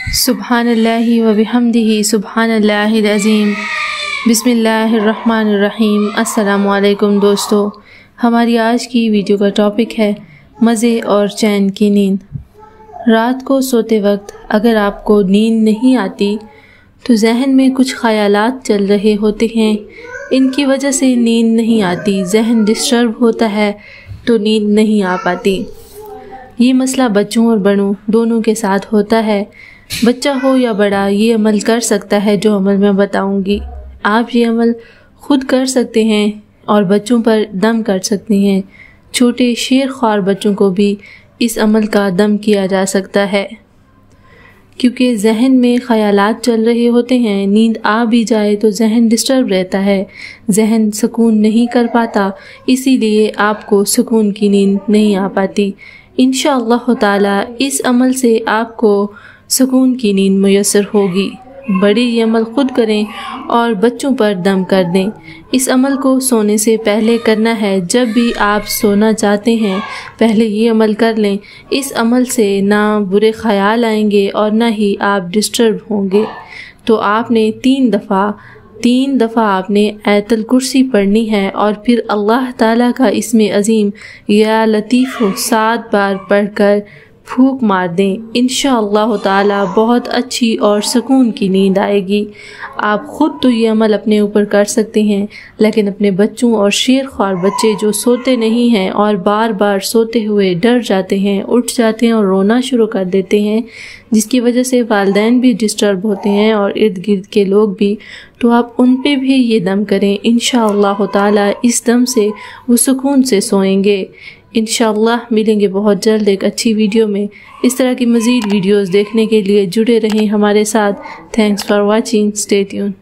सुब्हानल्लाहि व बिहम्दिही सुब्हानल्लाहिल अज़ीम। बिस्मिल्लाहिर्रहमानिर्रहीम। अस्सलामु अलैकुम दोस्तों, हमारी आज की वीडियो का टॉपिक है मज़े और चैन की नींद। रात को सोते वक्त अगर आपको नींद नहीं आती तो जहन में कुछ ख़यालात चल रहे होते हैं, इनकी वजह से नींद नहीं आती, जहन डिस्टर्ब होता है तो नींद नहीं आ पाती। ये मसला बच्चों और बड़ों दोनों के साथ होता है। बच्चा हो या बड़ा ये अमल कर सकता है जो अमल मैं बताऊंगी। आप ये अमल खुद कर सकते हैं और बच्चों पर दम कर सकते हैं। छोटे शेर ख्वार बच्चों को भी इस अमल का दम किया जा सकता है, क्योंकि जहन में ख़यालात चल रहे होते हैं। नींद आ भी जाए तो जहन डिस्टर्ब रहता है, जहन सुकून नहीं कर पाता, इसीलिए आपको सुकून की नींद नहीं आ पाती। इंशाअल्लाह ताला इस अमल से आपको सुकून की नींद मुयस्सर होगी। बड़े ये अमल खुद करें और बच्चों पर दम कर दें। इस अमल को सोने से पहले करना है। जब भी आप सोना चाहते हैं पहले ये अमल कर लें। इस अमल से ना बुरे ख्याल आएंगे और ना ही आप डिस्टर्ब होंगे। तो आपने तीन दफ़ा आपने आयतुल कुर्सी पढ़नी है और फिर अल्लाह ताला का इसमें अज़ीम या लतीफ़ 7 बार पढ़कर फूंक मार दें। इंशाअल्लाह ताला बहुत अच्छी और सुकून की नींद आएगी। आप ख़ुद तो ये अमल अपने ऊपर कर सकते हैं, लेकिन अपने बच्चों और शेर ख्वार बच्चे जो सोते नहीं हैं और बार बार सोते हुए डर जाते हैं, उठ जाते हैं और रोना शुरू कर देते हैं, जिसकी वजह से वालिदैन भी डिस्टर्ब होते हैं और इर्द गिर्द के लोग भी, तो आप उन पे भी ये दम करें। इंशाअल्लाह ताला इस दम से वो सुकून से सोएंगे। इंशाअल्लाह मिलेंगे बहुत जल्द एक अच्छी वीडियो में। इस तरह की मज़ीद वीडियोज़ देखने के लिए जुड़े रहें हमारे साथ। Thanks for watching, stay tuned.